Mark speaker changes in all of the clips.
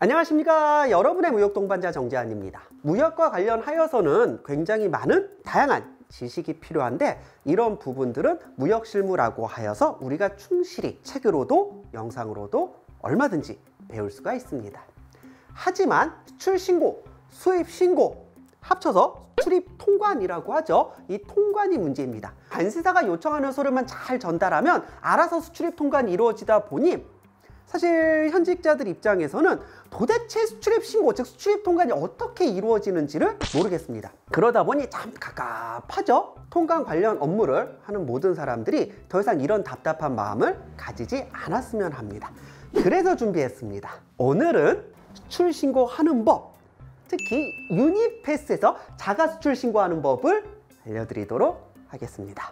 Speaker 1: 안녕하십니까. 여러분의 무역동반자 정재환입니다. 무역과 관련하여서는 굉장히 많은 다양한 지식이 필요한데, 이런 부분들은 무역실무라고 하여서 우리가 충실히 책으로도 영상으로도 얼마든지 배울 수가 있습니다. 하지만 수출신고, 수입신고 합쳐서 수출입통관이라고 하죠. 이 통관이 문제입니다. 관세사가 요청하는 서류만 잘 전달하면 알아서 수출입통관이 이루어지다 보니 사실 현직자들 입장에서는 도대체 수출입신고, 즉 수출입통관이 어떻게 이루어지는지를 모르겠습니다. 그러다 보니 참 갑갑하죠. 통관 관련 업무를 하는 모든 사람들이 더 이상 이런 답답한 마음을 가지지 않았으면 합니다. 그래서 준비했습니다. 오늘은 수출신고하는 법, 특히 유니패스에서 자가수출신고하는 법을 알려드리도록 하겠습니다.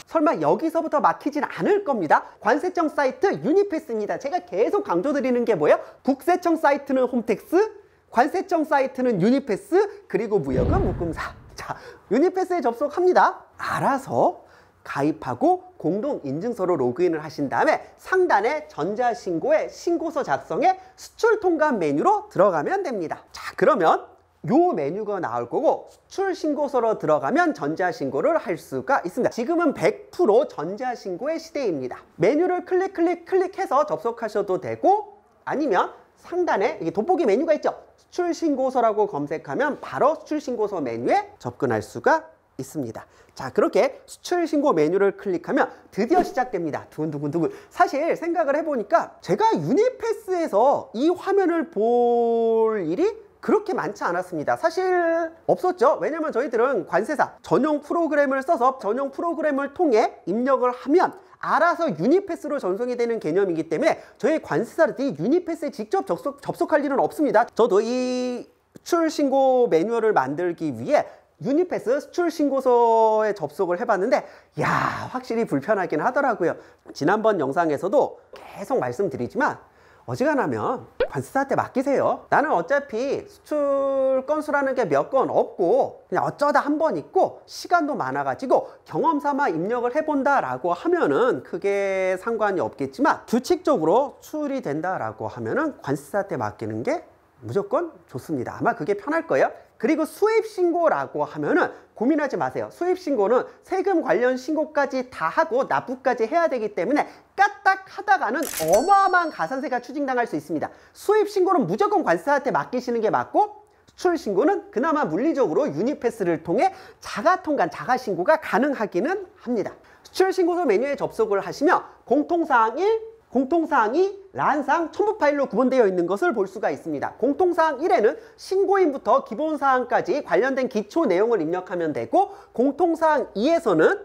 Speaker 1: 설마 여기서부터 막히진 않을 겁니다. 관세청 사이트 유니패스입니다. 제가 계속 강조드리는 게 뭐예요? 국세청 사이트는 홈택스, 관세청 사이트는 유니패스, 그리고 무역은 묶음사. 자, 유니패스에 접속합니다. 알아서 가입하고 공동인증서로 로그인을 하신 다음에 상단에 전자신고에 신고서 작성에 수출통관 메뉴로 들어가면 됩니다. 자, 그러면 요 메뉴가 나올 거고, 수출신고서로 들어가면 전자신고를 할 수가 있습니다. 지금은 100% 전자신고의 시대입니다. 메뉴를 클릭해서 접속하셔도 되고, 아니면 상단에 이게 돋보기 메뉴가 있죠. 수출신고서라고 검색하면 바로 수출신고서 메뉴에 접근할 수가 있습니다. 자, 그렇게 수출신고 메뉴를 클릭하면 드디어 시작됩니다. 두근두근두근. 사실 생각을 해보니까 제가 유니패스에서 이 화면을 볼 일이 그렇게 많지 않았습니다. 사실 없었죠. 왜냐면 저희들은 관세사 전용 프로그램을 써서 전용 프로그램을 통해 입력을 하면 알아서 유니패스로 전송이 되는 개념이기 때문에 저희 관세사들이 유니패스에 직접 접속할 일은 없습니다. 저도 이 수출신고 매뉴얼을 만들기 위해 유니패스 수출신고서에 접속을 해봤는데, 야, 확실히 불편하긴 하더라고요. 지난번 영상에서도 계속 말씀드리지만 어지간하면 관세사한테 맡기세요. 나는 어차피 수출 건수라는 게 몇 건 없고 그냥 어쩌다 한 번 있고 시간도 많아가지고 경험 삼아 입력을 해본다 라고 하면은 크게 상관이 없겠지만, 규칙적으로 수출이 된다 라고 하면은 관세사한테 맡기는 게 무조건 좋습니다. 아마 그게 편할 거예요. 그리고 수입신고라고 하면은 고민하지 마세요. 수입신고는 세금 관련 신고까지 다 하고 납부까지 해야 되기 때문에 까딱 하다가는 어마어마한 가산세가 추징당할 수 있습니다. 수입신고는 무조건 관세사한테 맡기시는 게 맞고, 수출신고는 그나마 물리적으로 유니패스를 통해 자가통관, 자가신고가 가능하기는 합니다. 수출신고서 메뉴에 접속을 하시면 공통사항 1, 공통사항 2, 란사항, 첨부 파일로 구분되어 있는 것을 볼 수가 있습니다. 공통사항 1에는 신고인부터 기본사항까지 관련된 기초 내용을 입력하면 되고, 공통사항 2에서는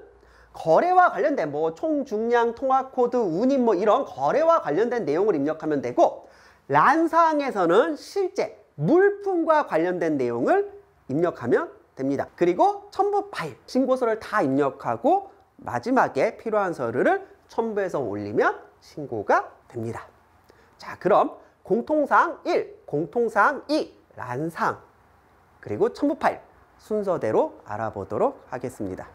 Speaker 1: 거래와 관련된 총 중량, 통화코드, 운임 이런 거래와 관련된 내용을 입력하면 되고, 란사항에서는 실제 물품과 관련된 내용을 입력하면 됩니다. 그리고 첨부 파일, 신고서를 다 입력하고 마지막에 필요한 서류를 첨부해서 올리면 신고가 됩니다. 자, 그럼 공통사항 1, 공통사항 2, 란사항, 그리고 첨부 파일 순서대로 알아보도록 하겠습니다.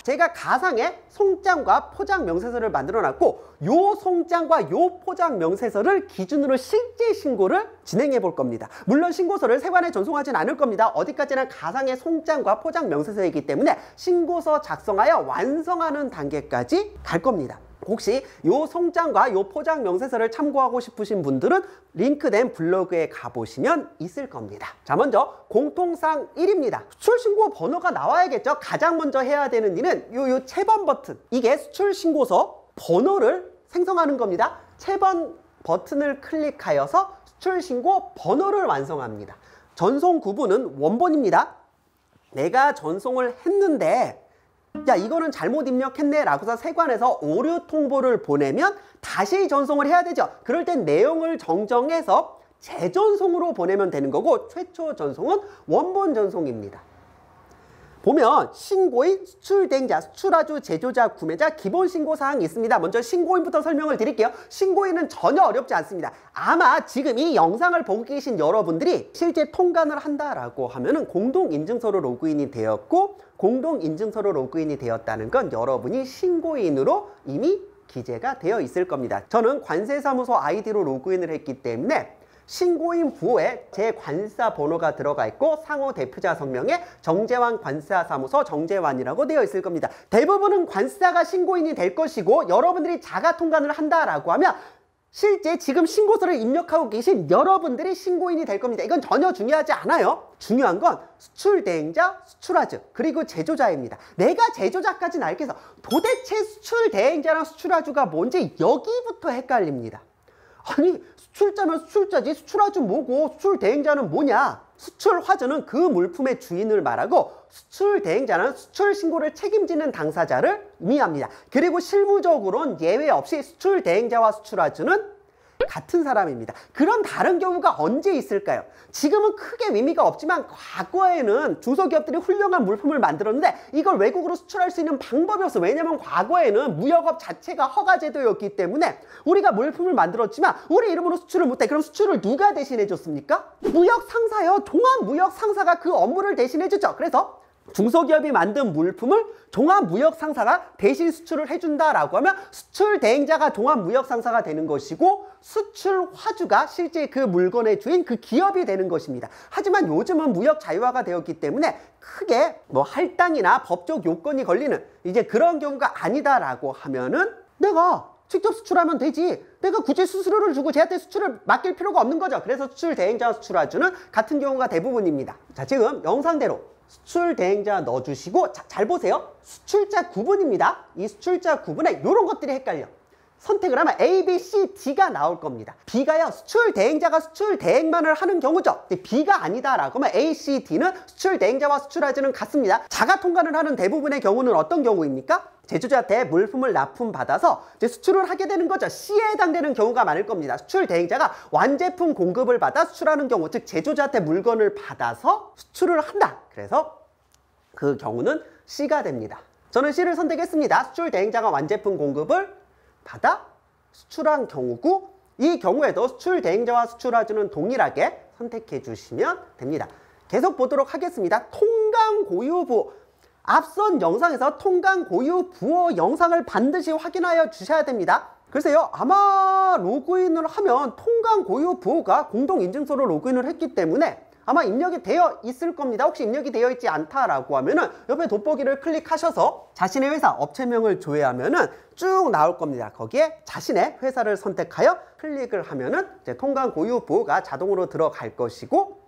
Speaker 1: 제가 가상의 송장과 포장 명세서를 만들어 놨고, 요 송장과 요 포장 명세서를 기준으로 실제 신고를 진행해 볼 겁니다. 물론 신고서를 세관에 전송하진 않을 겁니다. 어디까지나 가상의 송장과 포장 명세서이기 때문에 신고서 작성하여 완성하는 단계까지 갈 겁니다. 혹시 요 송장과 요 포장 명세서를 참고하고 싶으신 분들은 링크된 블로그에 가보시면 있을 겁니다. 자, 먼저 공통사항 1입니다. 수출신고 번호가 나와야겠죠. 가장 먼저 해야 되는 일은 요 채번 버튼, 이게 수출신고서 번호를 생성하는 겁니다. 채번 버튼을 클릭하여서 수출신고 번호를 완성합니다. 전송 구분은 원본입니다. 내가 전송을 했는데 야, 이거는 잘못 입력했네 라고서 세관에서 오류 통보를 보내면 다시 전송을 해야 되죠. 그럴 땐 내용을 정정해서 재전송으로 보내면 되는 거고, 최초 전송은 원본 전송입니다. 보면 신고인, 수출대행자, 수출하주, 제조자, 구매자, 기본 신고사항이 있습니다. 먼저 신고인부터 설명을 드릴게요. 신고인은 전혀 어렵지 않습니다. 아마 지금 이 영상을 보고 계신 여러분들이 실제 통관을 한다라고 하면은 공동인증서로 로그인이 되었고, 공동인증서로 로그인이 되었다는 건 여러분이 신고인으로 이미 기재가 되어 있을 겁니다. 저는 관세사무소 아이디로 로그인을 했기 때문에 신고인 부호에 제 관사 번호가 들어가 있고 상호 대표자 성명에 정재환 관사사무소 정재환이라고 되어 있을 겁니다. 대부분은 관사가 신고인이 될 것이고 여러분들이 자가 통관을 한다라고 하면 실제 지금 신고서를 입력하고 계신 여러분들이 신고인이 될 겁니다. 이건 전혀 중요하지 않아요. 중요한 건 수출 대행자, 수출하주, 그리고 제조자입니다. 내가 제조자까지는 알겠어. 도대체 수출 대행자랑 수출하주가 뭔지 여기부터 헷갈립니다. 아니, 수출자면 수출자지 수출하주 뭐고 수출 대행자는 뭐냐? 수출 화주는 그 물품의 주인을 말하고 수출 대행자는 수출 신고를 책임지는 당사자를 의미합니다. 그리고 실무적으로는 예외 없이 수출 대행자와 수출 화주는 같은 사람입니다. 그런 다른 경우가 언제 있을까요? 지금은 크게 의미가 없지만 과거에는 중소기업들이 훌륭한 물품을 만들었는데 이걸 외국으로 수출할 수 있는 방법이 없어. 왜냐면 과거에는 무역업 자체가 허가제도였기 때문에 우리가 물품을 만들었지만 우리 이름으로 수출을 못해. 그럼 수출을 누가 대신해 줬습니까? 무역상사요. 종합무역상사가 그 업무를 대신해 줬죠. 그래서 중소기업이 만든 물품을 종합무역상사가 대신 수출을 해준다라고 하면 수출 대행자가 종합무역상사가 되는 것이고 수출 화주가 실제 그 물건의 주인 그 기업이 되는 것입니다. 하지만 요즘은 무역 자유화가 되었기 때문에 크게 뭐 할당이나 법적 요건이 걸리는 이제 그런 경우가 아니다라고 하면은 내가 직접 수출하면 되지. 내가 굳이 수수료를 주고 쟤한테 수출을 맡길 필요가 없는 거죠. 그래서 수출 대행자와 수출 화주는 같은 경우가 대부분입니다. 자, 지금 영상대로 수출 대행자 넣어주시고 잘 보세요. 수출자 구분입니다. 이 수출자 구분에 이런 것들이 헷갈려. 선택을 하면 A, B, C, D가 나올 겁니다. B가요. 수출 대행자가 수출 대행만을 하는 경우죠. B가 아니다라고 하면 A, C, D는 수출 대행자와 수출하주는 같습니다. 자가 통관을 하는 대부분의 경우는 어떤 경우입니까? 제조자한테 물품을 납품받아서 이제 수출을 하게 되는 거죠. C에 해당되는 경우가 많을 겁니다. 수출 대행자가 완제품 공급을 받아 수출하는 경우, 즉 제조자한테 물건을 받아서 수출을 한다. 그래서 그 경우는 C가 됩니다. 저는 C를 선택했습니다. 수출 대행자가 완제품 공급을 받아 수출한 경우고 이 경우에도 수출 대행자와 수출하주는 동일하게 선택해 주시면 됩니다. 계속 보도록 하겠습니다. 통관 고유 부호. 앞선 영상에서 통관 고유 부호 영상을 반드시 확인하여 주셔야 됩니다. 글쎄요, 아마 로그인을 하면 통관 고유 부호가 공동인증서로 로그인을 했기 때문에 아마 입력이 되어 있을 겁니다. 혹시 입력이 되어 있지 않다라고 하면은 옆에 돋보기를 클릭하셔서 자신의 회사 업체명을 조회하면은 쭉 나올 겁니다. 거기에 자신의 회사를 선택하여 클릭을 하면은 이제 통관 고유 부호가 자동으로 들어갈 것이고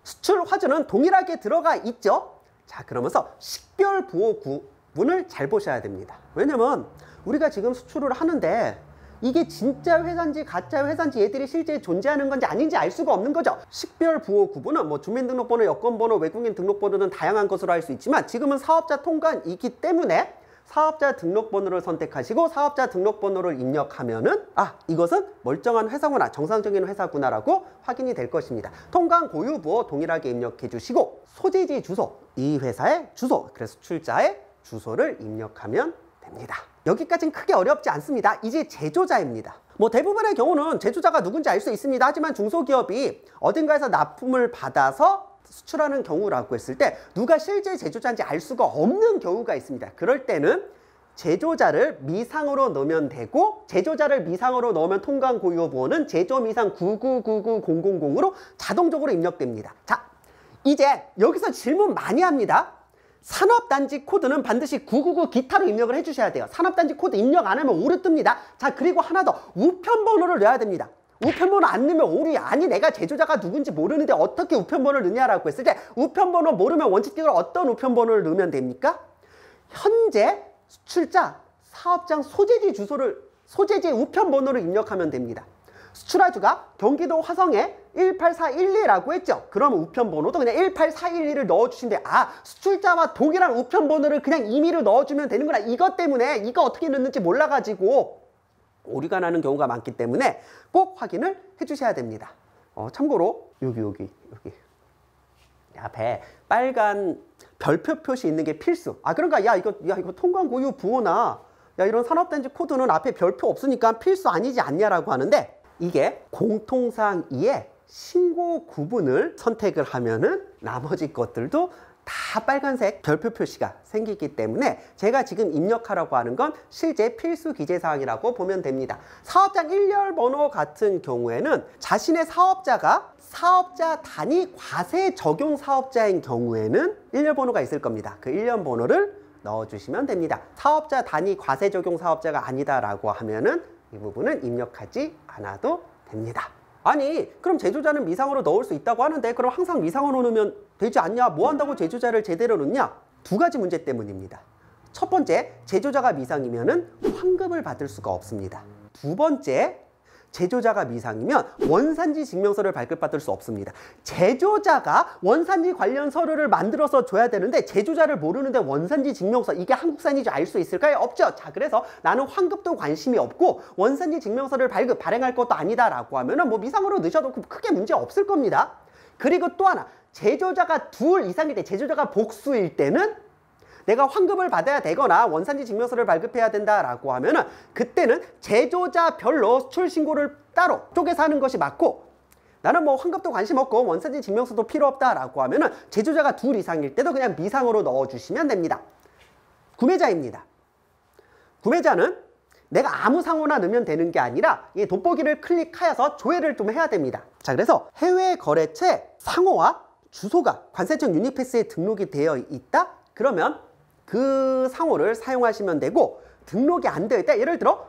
Speaker 1: 수출 화주는 동일하게 들어가 있죠. 자, 그러면서 식별 부호 구분을 잘 보셔야 됩니다. 왜냐면 우리가 지금 수출을 하는데 이게 진짜 회사인지 가짜 회사인지 얘들이 실제 존재하는 건지 아닌지 알 수가 없는 거죠. 식별 부호 구분은 뭐 주민등록번호, 여권번호, 외국인 등록번호는 다양한 것으로 할 수 있지만 지금은 사업자 통관이기 때문에 사업자 등록번호를 선택하시고 사업자 등록번호를 입력하면은 이것은 멀쩡한 회사구나, 정상적인 회사구나라고 확인이 될 것입니다. 통관 고유 부호 동일하게 입력해 주시고 소재지 주소, 이 회사의 주소, 그래서 수출자의 주소를 입력하면 됩니다. 여기까지는 크게 어렵지 않습니다. 이제 제조자입니다. 뭐 대부분의 경우는 제조자가 누군지 알 수 있습니다. 하지만 중소기업이 어딘가에서 납품을 받아서 수출하는 경우라고 했을 때 누가 실제 제조자인지 알 수가 없는 경우가 있습니다. 그럴 때는 제조자를 미상으로 넣으면 되고 제조자를 미상으로 넣으면 통관 고유 부호는 제조미상 9999000으로 자동적으로 입력됩니다. 자, 이제 여기서 질문 많이 합니다. 산업단지 코드는 반드시 999 기타로 입력을 해주셔야 돼요. 산업단지 코드 입력 안 하면 오류 뜹니다. 자, 그리고 하나 더 우편번호를 넣어야 됩니다. 우편번호 안 넣으면 오류. 아니, 내가 제조자가 누군지 모르는데 어떻게 우편번호를 넣냐라고 했을 때 우편번호 모르면 원칙적으로 어떤 우편번호를 넣으면 됩니까? 현재 수출자 사업장 소재지 주소를 소재지 우편번호를 입력하면 됩니다. 수출하주가 경기도 화성에 18412라고 했죠. 그럼 우편번호도 그냥 18412를 넣어주신대. 수출자와 동일한 우편번호를 그냥 임의로 넣어주면 되는구나. 이것 때문에 이거 어떻게 넣는지 몰라가지고 오류가 나는 경우가 많기 때문에 꼭 확인을 해주셔야 됩니다. 참고로 여기 앞에 빨간 별표 표시 있는 게 필수. 그러니까 이거 통관 고유 부호나 이런 산업단지 코드는 앞에 별표 없으니까 필수 아니지 않냐라고 하는데 이게 공통사항 2에 신고 구분을 선택을 하면은 나머지 것들도 다 빨간색 별표 표시가 생기기 때문에 제가 지금 입력하라고 하는 건 실제 필수 기재사항이라고 보면 됩니다. 사업장 일렬 번호 같은 경우에는 자신의 사업자가 사업자 단위 과세 적용 사업자인 경우에는 일렬 번호가 있을 겁니다. 그 일렬 번호를 넣어주시면 됩니다. 사업자 단위 과세 적용 사업자가 아니다라고 하면은 이 부분은 입력하지 않아도 됩니다. 아니 그럼 제조자는 미상으로 넣을 수 있다고 하는데 그럼 항상 미상으로 넣으면 되지 않냐? 뭐 한다고 제조자를 제대로 넣냐? 두 가지 문제 때문입니다. 첫 번째, 제조자가 미상이면은 환급을 받을 수가 없습니다. 두 번째, 제조자가 미상이면 원산지 증명서를 발급받을 수 없습니다. 제조자가 원산지 관련 서류를 만들어서 줘야 되는데 제조자를 모르는데 원산지 증명서 이게 한국산인지 알 수 있을까요? 없죠. 자, 그래서 나는 환급도 관심이 없고 원산지 증명서를 발행할 것도 아니다라고 하면은 뭐 미상으로 넣으셔도 크게 문제 없을 겁니다. 그리고 또 하나, 제조자가 둘 이상일 때, 제조자가 복수일 때는 내가 환급을 받아야 되거나 원산지 증명서를 발급해야 된다라고 하면은 그때는 제조자별로 수출 신고를 따로 쪼개서 하는 것이 맞고, 나는 뭐 환급도 관심 없고 원산지 증명서도 필요 없다라고 하면은 제조자가 둘 이상일 때도 그냥 미상으로 넣어주시면 됩니다. 구매자입니다. 구매자는 내가 아무 상호나 넣으면 되는 게 아니라 이 돋보기를 클릭하여서 조회를 좀 해야 됩니다. 자, 그래서 해외 거래처 상호와 주소가 관세청 유니패스에 등록이 되어 있다? 그러면 그 상호를 사용하시면 되고, 등록이 안 되어 있다. 예를 들어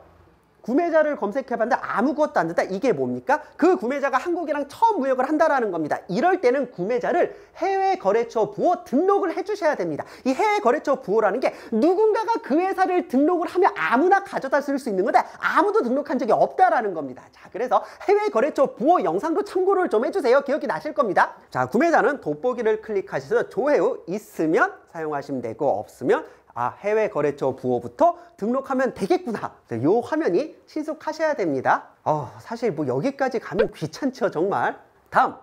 Speaker 1: 구매자를 검색해봤는데 아무것도 안 된다. 이게 뭡니까? 그 구매자가 한국이랑 처음 무역을 한다라는 겁니다. 이럴 때는 구매자를 해외 거래처 부호 등록을 해주셔야 됩니다. 이 해외 거래처 부호라는 게 누군가가 그 회사를 등록을 하면 아무나 가져다 쓸 수 있는 건데 아무도 등록한 적이 없다라는 겁니다. 자, 그래서 해외 거래처 부호 영상도 참고를 좀 해주세요. 기억이 나실 겁니다. 자, 구매자는 돋보기를 클릭하셔서 조회 후 있으면 사용하시면 되고, 없으면 해외 거래처 부호부터 등록하면 되겠구나. 이 화면이 신속하셔야 됩니다. 사실 뭐 여기까지 가면 귀찮죠, 정말. 다음,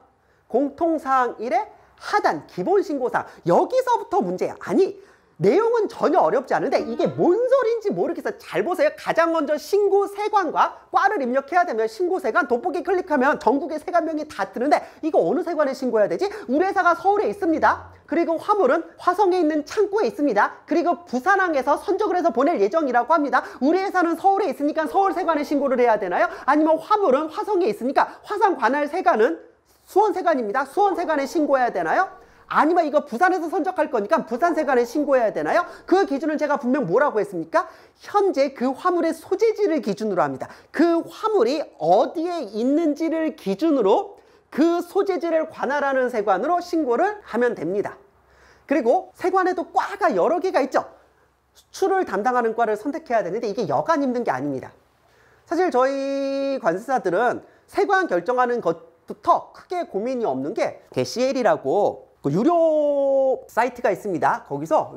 Speaker 1: 공통사항 1의 하단 기본신고사항. 여기서부터 문제야. 아니, 내용은 전혀 어렵지 않은데 이게 뭔 소리인지 모르겠어. 잘 보세요. 가장 먼저 신고세관과 과를 입력해야 되면 신고세관 돋보기 클릭하면 전국의 세관명이 다 뜨는데 이거 어느 세관에 신고해야 되지? 우리 회사가 서울에 있습니다. 그리고 화물은 화성에 있는 창고에 있습니다. 그리고 부산항에서 선적을 해서 보낼 예정이라고 합니다. 우리 회사는 서울에 있으니까 서울세관에 신고를 해야 되나요? 아니면 화물은 화성에 있으니까 화성 관할 세관은 수원세관입니다. 수원세관에 신고해야 되나요? 아니면 이거 부산에서 선적할 거니까 부산세관에 신고해야 되나요? 그 기준은 제가 분명 뭐라고 했습니까? 현재 그 화물의 소재지를 기준으로 합니다. 그 화물이 어디에 있는지를 기준으로 그 소재지를 관할하는 세관으로 신고를 하면 됩니다. 그리고 세관에도 과가 여러 개가 있죠. 수출을 담당하는 과를 선택해야 되는데 이게 여간 힘든 게 아닙니다. 사실 저희 관세사들은 세관 결정하는 것부터 크게 고민이 없는 게 CL이라고 유료 사이트가 있습니다. 거기서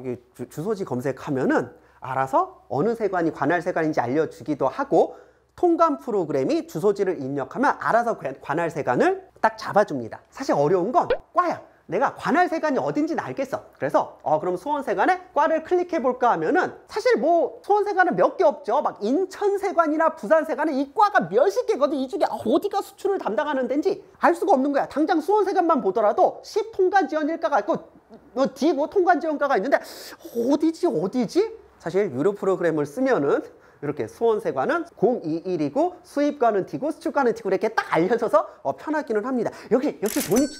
Speaker 1: 주소지 검색하면은 알아서 어느 세관이 관할 세관인지 알려주기도 하고, 통관 프로그램이 주소지를 입력하면 알아서 관할 세관을 딱 잡아줍니다. 사실 어려운 건 과야. 내가 관할 세관이 어딘지는 알겠어. 그래서 그럼 수원세관에 과를 클릭해볼까 하면은 사실 뭐 수원세관은 몇 개 없죠. 막 인천세관이나 부산세관은 이 과가 몇십 개거든. 이 중에 어디가 수출을 담당하는 데인지 알 수가 없는 거야. 당장 수원세관만 보더라도 10통관지원일가가 있고 뒤에 뭐 통관지원가가 있는데 어디지? 사실 유료 프로그램을 쓰면은 이렇게 수원세관은 021이고 수입과는 T고 수출과는 T고 이렇게 딱 알려져서 편하기는 합니다. 역시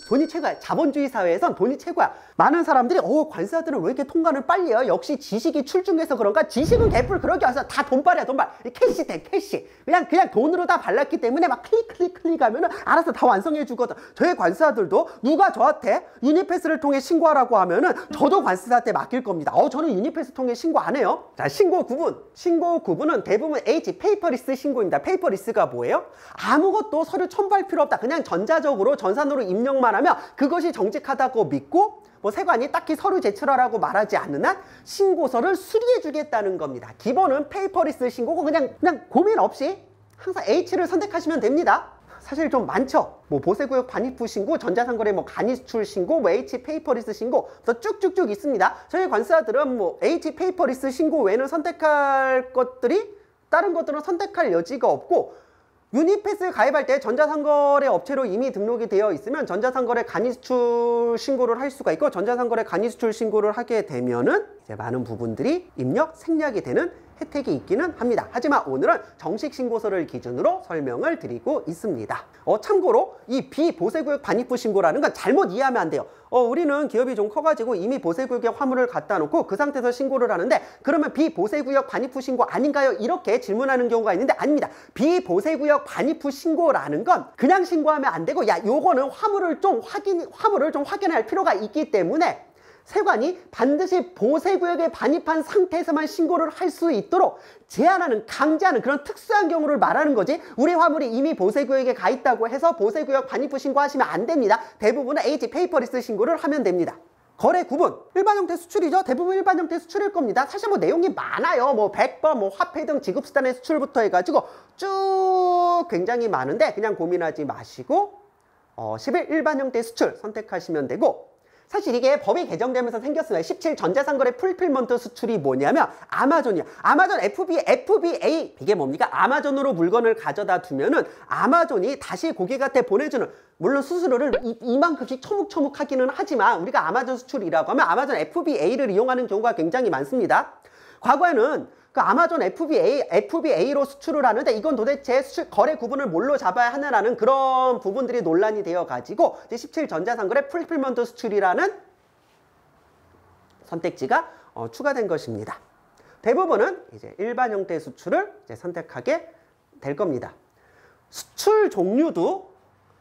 Speaker 1: 돈이 최고야. 자본주의 사회에선 돈이 최고야. 많은 사람들이 관세사들은 왜 이렇게 통관을 빨리 해요? 역시 지식이 출중해서 그런가? 지식은 개뿔 그러게 와서 다 돈빨이야, 돈빨. 캐시 돼, 캐시. 그냥 돈으로 다 발랐기 때문에 막 클릭하면은 알아서 다 완성해 주거든. 저희 관세사들도 누가 저한테 유니패스를 통해 신고하라고 하면은 저도 관세사한테 맡길 겁니다. 저는 유니패스 통해 신고 안 해요. 자, 신고 구분은 대부분 H, 페이퍼리스 신고입니다. 페이퍼리스가 뭐예요? 아무것도 서류 첨부할 필요 없다. 그냥 전자적으로 전산으로 입력만 하면 그것이 정직하다고 믿고 뭐 세관이 딱히 서류 제출하라고 말하지 않는 한 신고서를 수리해 주겠다는 겁니다. 기본은 페이퍼리스 신고고 그냥 고민 없이 항상 H를 선택하시면 됩니다. 사실 좀 많죠. 뭐 보세구역 반입부 신고, 전자상거래 뭐 간이수출 신고, 뭐 H 페이퍼리스 신고, 그래서 쭉쭉쭉 있습니다. 저희 관세사들은 뭐 H 페이퍼리스 신고 외에는 선택할 것들이 다른 것들은 선택할 여지가 없고, 유니패스 가입할 때 전자상거래 업체로 이미 등록이 되어 있으면 전자상거래 간이수출 신고를 할 수가 있고, 전자상거래 간이수출 신고를 하게 되면은 이제 많은 부분들이 입력, 생략이 되는 혜택이 있기는 합니다. 하지만 오늘은 정식 신고서를 기준으로 설명을 드리고 있습니다. 참고로 이 비보세구역 반입부 신고라는 건 잘못 이해하면 안 돼요. 우리는 기업이 좀 커가지고 이미 보세구역에 화물을 갖다 놓고 그 상태에서 신고를 하는데, 그러면 비보세구역 반입부 신고 아닌가요? 이렇게 질문하는 경우가 있는데 아닙니다. 비보세구역 반입부 신고라는 건 그냥 신고하면 안 되고, 요거는 화물을 좀 확인할 필요가 있기 때문에 세관이 반드시 보세구역에 반입한 상태에서만 신고를 할 수 있도록 제한하는, 강제하는 그런 특수한 경우를 말하는 거지, 우리 화물이 이미 보세구역에 가 있다고 해서 보세구역 반입부 신고하시면 안 됩니다. 대부분은 H 페이퍼리스 신고를 하면 됩니다. 거래 구분, 일반 형태 수출이죠. 대부분 일반 형태 수출일 겁니다. 사실 뭐 내용이 많아요. 뭐 백번, 뭐 화폐 등 지급수단의 수출부터 해가지고 쭉 굉장히 많은데 그냥 고민하지 마시고 11 일반 형태 수출 선택하시면 되고, 사실 이게 법이 개정되면서 생겼습니다. 17 전자상거래 풀필먼트 수출이 뭐냐면 아마존이야. 아마존 FBA. 이게 뭡니까? 아마존으로 물건을 가져다 두면은 아마존이 다시 고객한테 보내주는, 물론 수수료를 이만큼씩 처묵처묵 하기는 하지만 우리가 아마존 수출이라고 하면 아마존 FBA를 이용하는 경우가 굉장히 많습니다. 과거에는 그 아마존 FBA로 수출을 하는데 이건 도대체 수출 거래 구분을 뭘로 잡아야 하느라는 그런 부분들이 논란이 되어 가지고 이제 17 전자상거래 풀필먼트 수출이라는 선택지가 추가된 것입니다. 대부분은 이제 일반 형태 수출을 이제 선택하게 될 겁니다. 수출 종류도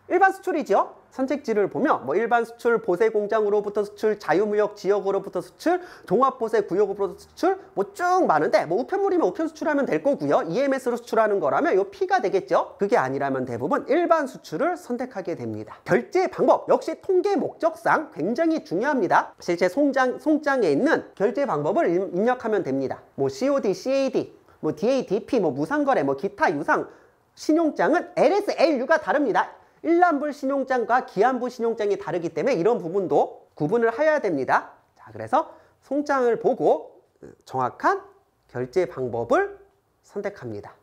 Speaker 1: 일반 수출이죠. 선택지를 보면 뭐 일반 수출, 보세 공장으로부터 수출, 자유무역 지역으로부터 수출, 종합보세 구역으로부터 수출, 뭐 쭉 많은데 뭐 우편물이면 우편 수출하면 될 거고요. EMS로 수출하는 거라면 요 P가 되겠죠. 그게 아니라면 대부분 일반 수출을 선택하게 됩니다. 결제 방법 역시 통계 목적상 굉장히 중요합니다. 실제 송장에 있는 결제 방법을 입력하면 됩니다. 뭐 COD, CAD, 뭐 DADP, 뭐 무상거래, 뭐 기타 유상, 신용장은 LSLU가 다릅니다. 일란불 신용장과 기한부 신용장이 다르기 때문에 이런 부분도 구분을 해야 됩니다. 자, 그래서 송장을 보고 정확한 결제 방법을 선택합니다.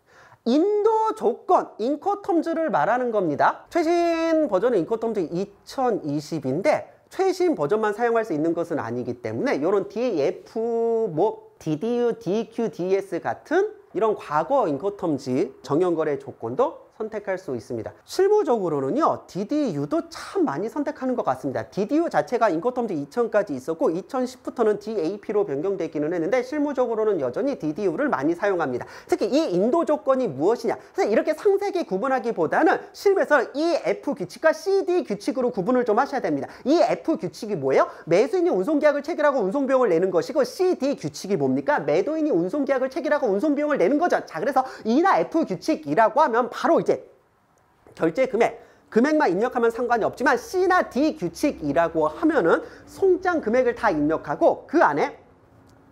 Speaker 1: 인도 조건, 인코텀즈를 말하는 겁니다. 최신 버전은 인코텀즈 2020인데 최신 버전만 사용할 수 있는 것은 아니기 때문에 이런 DF, 뭐 DDU, DQ, DS 같은 이런 과거 인코텀즈 정형거래 조건도 선택할 수 있습니다. 실무적으로는요, DDU도 참 많이 선택하는 것 같습니다. DDU 자체가 인코텀즈 2000까지 있었고 2010부터는 DAP로 변경되기는 했는데 실무적으로는 여전히 DDU를 많이 사용합니다. 특히 이 인도 조건이 무엇이냐, 사실 이렇게 상세하게 구분하기보다는 실무에서 이 F 규칙과 CD 규칙으로 구분을 좀 하셔야 됩니다. 이 F 규칙이 뭐예요? 매수인이 운송계약을 체결하고 운송비용을 내는 것이고, CD 규칙이 뭡니까? 매도인이 운송계약을 체결하고 운송비용을 내는 거죠. 자, 그래서 E나 F 규칙이라고 하면 바로 이제 결제 금액만 입력하면 상관이 없지만 C나 D 규칙이라고 하면은 송장 금액을 다 입력하고 그 안에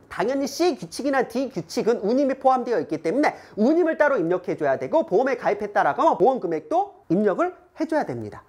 Speaker 1: 당연히 C 규칙이나 D 규칙은 운임이 포함되어 있기 때문에 운임을 따로 입력해 줘야 되고, 보험에 가입했다라고 하면 보험 금액도 입력을 해줘야 됩니다.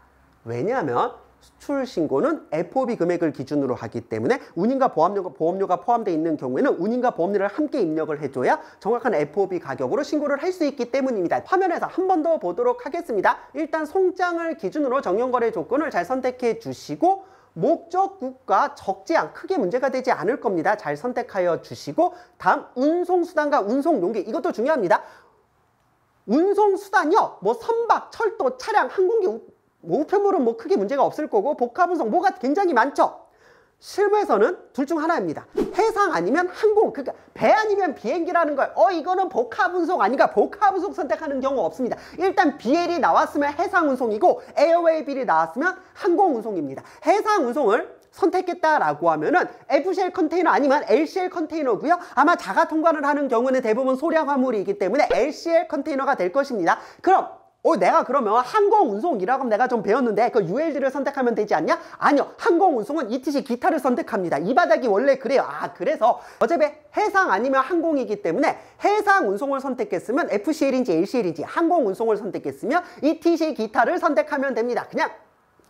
Speaker 1: 왜냐하면 수출 신고는 FOB 금액을 기준으로 하기 때문에 운임과 보험료가 포함되어 있는 경우에는 운임과 보험료를 함께 입력을 해줘야 정확한 FOB 가격으로 신고를 할 수 있기 때문입니다. 화면에서 한 번 더 보도록 하겠습니다. 일단 송장을 기준으로 정형거래 조건을 잘 선택해 주시고, 목적국가 적재량 크게 문제가 되지 않을 겁니다. 잘 선택하여 주시고, 다음 운송수단과 운송용기, 이것도 중요합니다. 운송수단이요, 뭐 선박, 철도, 차량, 항공기, 뭐 우편물은 뭐 크게 문제가 없을 거고, 복합운송 뭐가 굉장히 많죠. 실무에서는 둘 중 하나입니다. 해상 아니면 항공, 그러니까 배 아니면 비행기라는 거예요. 이거는 복합운송 아닌가? 복합운송 선택하는 경우 없습니다. 일단 BL이 나왔으면 해상운송이고 에어웨이빌이 나왔으면 항공운송입니다. 해상운송을 선택했다라고 하면은 FCL 컨테이너 아니면 LCL 컨테이너고요. 아마 자가 통관을 하는 경우는 대부분 소량 화물이기 때문에 LCL 컨테이너가 될 것입니다. 그럼 내가 그러면 항공운송이라고 하면 내가 좀 배웠는데 그 ULD를 선택하면 되지 않냐? 아니요. 항공운송은 ETC 기타를 선택합니다. 이 바닥이 원래 그래요. 그래서 어차피 해상 아니면 항공이기 때문에 해상운송을 선택했으면 FCL인지 LCL인지, 항공운송을 선택했으면 ETC 기타를 선택하면 됩니다. 그냥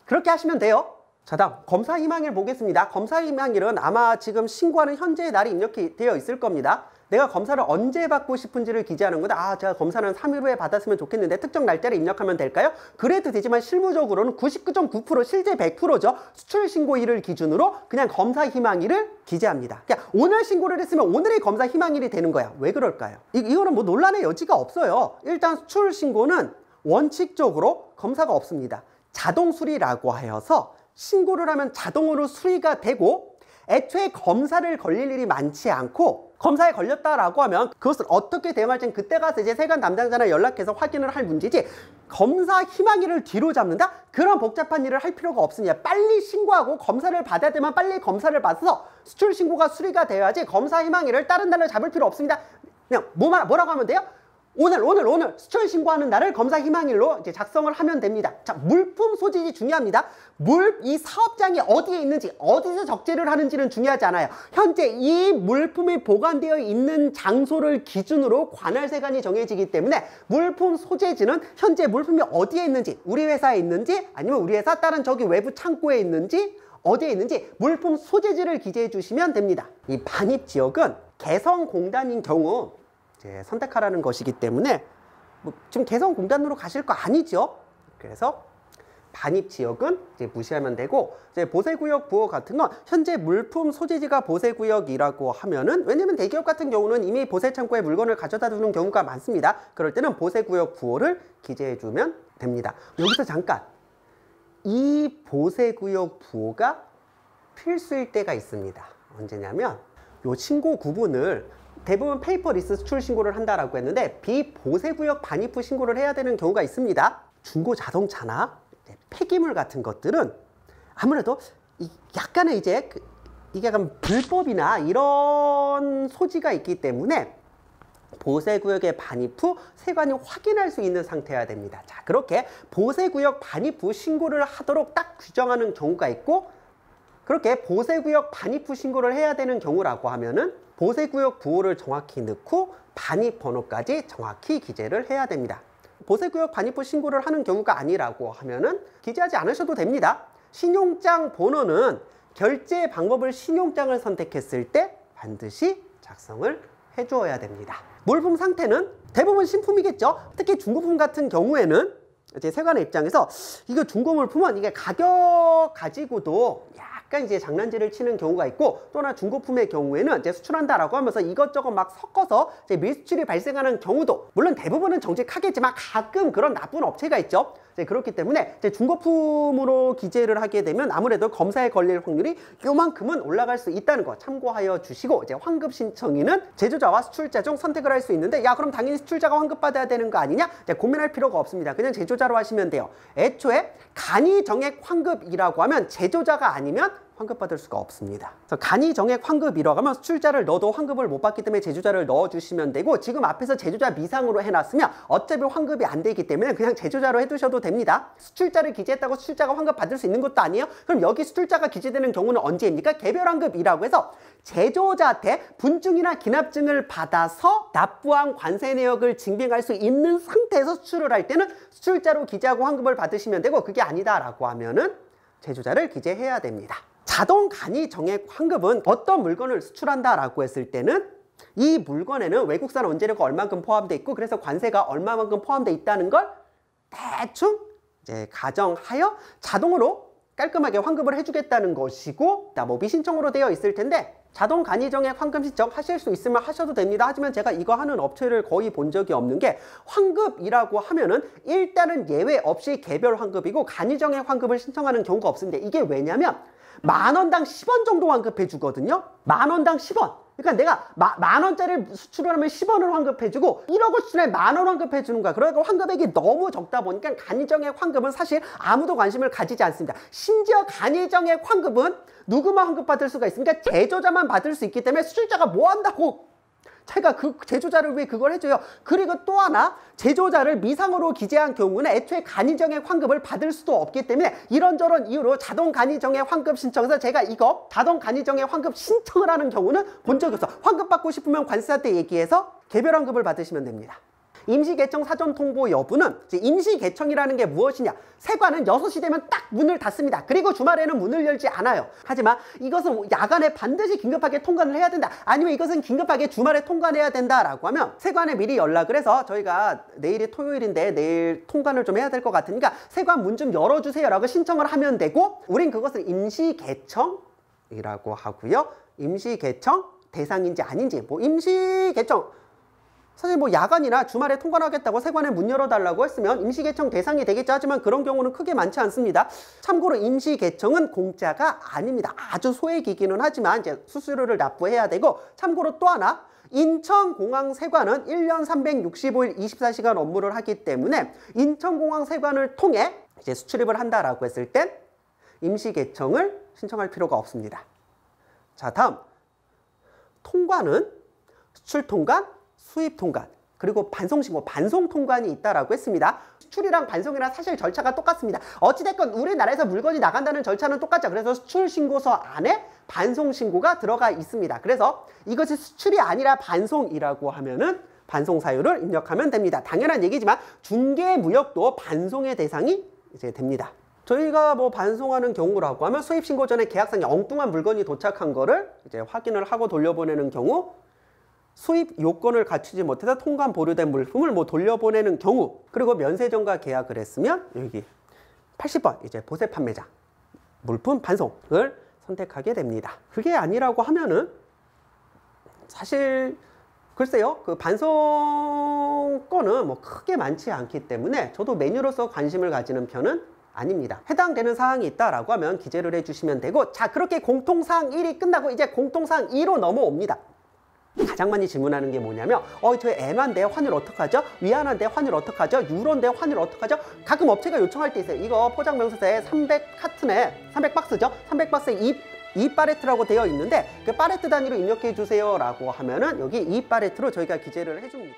Speaker 1: 그렇게 하시면 돼요. 자, 다음 검사 희망일 보겠습니다. 검사 희망일은 아마 지금 신고하는 현재의 날이 입력이 되어 있을 겁니다. 내가 검사를 언제 받고 싶은지를 기재하는 거다. 아, 제가 검사는 3일 후에 받았으면 좋겠는데 특정 날짜를 입력하면 될까요? 그래도 되지만 실무적으로는 99.9% 실제 100%죠. 수출 신고일을 기준으로 그냥 검사 희망일을 기재합니다. 그러니까 오늘 신고를 했으면 오늘이 검사 희망일이 되는 거야. 왜 그럴까요? 이거는 뭐 논란의 여지가 없어요. 일단 수출 신고는 원칙적으로 검사가 없습니다. 자동 수리라고 하여서 신고를 하면 자동으로 수리가 되고 애초에 검사를 걸릴 일이 많지 않고 검사에 걸렸다라고 하면 그것을 어떻게 대응할지는 그때 가서 이제 세관 담당자나 연락해서 확인을 할 문제지 검사 희망일을 뒤로 잡는다? 그런 복잡한 일을 할 필요가 없으냐. 빨리 신고하고 검사를 받아야 되면 빨리 검사를 받아서 수출 신고가 수리가 되어야지 검사 희망일을 다른 날로 잡을 필요 없습니다. 그냥 뭐라고 하면 돼요? 오늘 수출 신고하는 날을 검사 희망일로 이제 작성을 하면 됩니다. 자, 물품 소지지 중요합니다. 이 사업장이 어디에 있는지, 어디서 적재를 하는지는 중요하지 않아요. 현재 이 물품이 보관되어 있는 장소를 기준으로 관할세관이 정해지기 때문에 물품 소재지는 현재 물품이 어디에 있는지, 우리 회사에 있는지, 아니면 우리 회사 다른 저기 외부 창고에 있는지, 어디에 있는지 물품 소재지를 기재해 주시면 됩니다. 이 반입지역은 개성공단인 경우 선택하라는 것이기 때문에 지금 개성공단으로 가실 거 아니죠. 그래서 반입지역은 이제 무시하면 되고 이제 보세구역 부호 같은 건 현재 물품 소재지가 보세구역이라고 하면은 왜냐면 대기업 같은 경우는 이미 보세창고에 물건을 가져다 두는 경우가 많습니다. 그럴 때는 보세구역 부호를 기재해 주면 됩니다. 여기서 잠깐 이 보세구역 부호가 필수일 때가 있습니다. 언제냐면 요 신고 구분을 대부분 페이퍼리스 수출 신고를 한다라고 했는데 비보세구역 반입 후 신고를 해야 되는 경우가 있습니다. 중고 자동차나 폐기물 같은 것들은 아무래도 약간의 이제 이게 약간 불법이나 이런 소지가 있기 때문에 보세구역에 반입 후 세관이 확인할 수 있는 상태여야 됩니다. 자, 그렇게 보세구역 반입 후 신고를 하도록 딱 규정하는 경우가 있고 그렇게 보세구역 반입 후 신고를 해야 되는 경우라고 하면은 보세구역 부호를 정확히 넣고 반입 번호까지 정확히 기재를 해야 됩니다. 보세구역 반입 후 신고를 하는 경우가 아니라고 하면은 기재하지 않으셔도 됩니다. 신용장 번호는 결제 방법을 신용장을 선택했을 때 반드시 작성을 해주어야 됩니다. 물품 상태는 대부분 신품이겠죠. 특히 중고품 같은 경우에는 이제 세관의 입장에서 이거 중고 물품은 이게 가격 가지고도 약간 이제 장난질을 치는 경우가 있고 또나 중고품의 경우에는 이제 수출한다라고 하면서 이것저것 막 섞어서 이제 밀수출이 발생하는 경우도 물론 대부분은 정직하겠지만 가끔 그런 나쁜 업체가 있죠. 이제 그렇기 때문에 이제 중고품으로 기재를 하게 되면 아무래도 검사에 걸릴 확률이 요만큼은 올라갈 수 있다는 거 참고하여 주시고 이제 환급 신청인은 제조자와 수출자 중 선택을 할 수 있는데 야 그럼 당연히 수출자가 환급 받아야 되는 거 아니냐? 이제 고민할 필요가 없습니다. 그냥 제조자로 하시면 돼요. 애초에 간이정액 환급이라고 하면 제조자가 아니면 환급받을 수가 없습니다. 그래서 간이정액 환급이라고 하면 수출자를 넣어도 환급을 못 받기 때문에 제조자를 넣어주시면 되고 지금 앞에서 제조자 미상으로 해놨으면 어차피 환급이 안 되기 때문에 그냥 제조자로 해두셔도 됩니다. 수출자를 기재했다고 수출자가 환급 받을 수 있는 것도 아니에요. 그럼 여기 수출자가 기재되는 경우는 언제입니까? 개별환급이라고 해서 제조자한테 분증이나 기납증을 받아서 납부한 관세 내역을 증빙할 수 있는 상태에서 수출을 할 때는 수출자로 기재하고 환급을 받으시면 되고 그게 아니다라고 하면은 제조자를 기재해야 됩니다. 자동 간이 정액 환급은 어떤 물건을 수출한다라고 했을 때는 이 물건에는 외국산 원재료가 얼만큼 포함되어 있고 그래서 관세가 얼마만큼 포함되어 있다는 걸 대충 이제 가정하여 자동으로 깔끔하게 환급을 해주겠다는 것이고 뭐 미신청으로 되어 있을 텐데 자동 간이정액 환급 신청 하실 수 있으면 하셔도 됩니다. 하지만 제가 이거 하는 업체를 거의 본 적이 없는 게 환급이라고 하면은 일단은 예외 없이 개별 환급이고 간이정액 환급을 신청하는 경우가 없습니다. 이게 왜냐면 10,000원당 10원 정도 환급해 주거든요. 10,000원당 10원. 그러니까 내가 10,000원짜리 수출을 하면 10원을 환급해주고 1억을 수출에 10,000원 환급해주는 거야. 그러니까 환급액이 너무 적다 보니까 간이정액 환급은 사실 아무도 관심을 가지지 않습니다. 심지어 간이정액 환급은 누구만 환급받을 수가 있습니까? 제조자만 받을 수 있기 때문에 수출자가 뭐 한다고 제가 그 제조자를 왜 그걸 해줘요. 그리고 또 하나 제조자를 미상으로 기재한 경우는 애초에 간이정액 환급을 받을 수도 없기 때문에 이런저런 이유로 자동 간이정액 환급 신청해서 제가 이거 자동 간이정액 환급 신청을 하는 경우는 본 적이 없어. 환급 받고 싶으면 관세사 때 얘기해서 개별 환급을 받으시면 됩니다. 임시개청 사전통보 여부는 이제 임시개청이라는 게 무엇이냐? 세관은 6시 되면 딱 문을 닫습니다. 그리고 주말에는 문을 열지 않아요. 하지만 이것은 야간에 반드시 긴급하게 통관을 해야 된다. 아니면 이것은 긴급하게 주말에 통관해야 된다라고 하면 세관에 미리 연락을 해서 저희가 내일이 토요일인데 내일 통관을 좀 해야 될 것 같으니까 세관 문 좀 열어주세요 라고 신청을 하면 되고, 우린 그것을 임시개청이라고 하고요. 임시개청 대상인지 아닌지, 뭐 임시개청 사실 뭐 야간이나 주말에 통관하겠다고 세관에 문 열어달라고 했으면 임시개청 대상이 되겠죠. 하지만 그런 경우는 크게 많지 않습니다. 참고로 임시개청은 공짜가 아닙니다. 아주 소액이기는 하지만 이제 수수료를 납부해야 되고, 참고로 또 하나, 인천공항세관은 1년 365일 24시간 업무를 하기 때문에 인천공항세관을 통해 이제 수출입을 한다라고 했을 땐 임시개청을 신청할 필요가 없습니다. 자, 다음 통관은 수출통관, 수입통관, 그리고 반송신고, 반송통관이 있다라고 했습니다. 수출이랑 반송이랑 사실 절차가 똑같습니다. 어찌됐건 우리나라에서 물건이 나간다는 절차는 똑같죠. 그래서 수출신고서 안에 반송신고가 들어가 있습니다. 그래서 이것이 수출이 아니라 반송이라고 하면은 반송사유를 입력하면 됩니다. 당연한 얘기지만 중개무역도 반송의 대상이 이제 됩니다. 저희가 뭐 반송하는 경우라고 하면 수입신고 전에 계약상에 엉뚱한 물건이 도착한 거를 이제 확인을 하고 돌려보내는 경우, 수입 요건을 갖추지 못해서 통관 보류된 물품을 뭐 돌려보내는 경우, 그리고 면세점과 계약을 했으면 여기 80번 이제 보세 판매자 물품 반송을 선택하게 됩니다. 그게 아니라고 하면은 사실 글쎄요, 그 반송건은 뭐 크게 많지 않기 때문에 저도 메뉴로서 관심을 가지는 편은 아닙니다. 해당되는 사항이 있다라고 하면 기재를 해주시면 되고, 자, 그렇게 공통사항 1이 끝나고 이제 공통사항 2로 넘어옵니다. 가장 많이 질문하는 게 뭐냐면 저 애만데 환율 어떡하죠? 위안한데 환율 어떡하죠? 유로인데 환율 어떡하죠? 가끔 업체가 요청할 때 있어요. 이거 포장명세서에 300카튼에 300박스죠? 300박스에 2파레트라고 되어 있는데 그 파레트 단위로 입력해 주세요 라고 하면은 여기 2파레트로 저희가 기재를 해줍니다.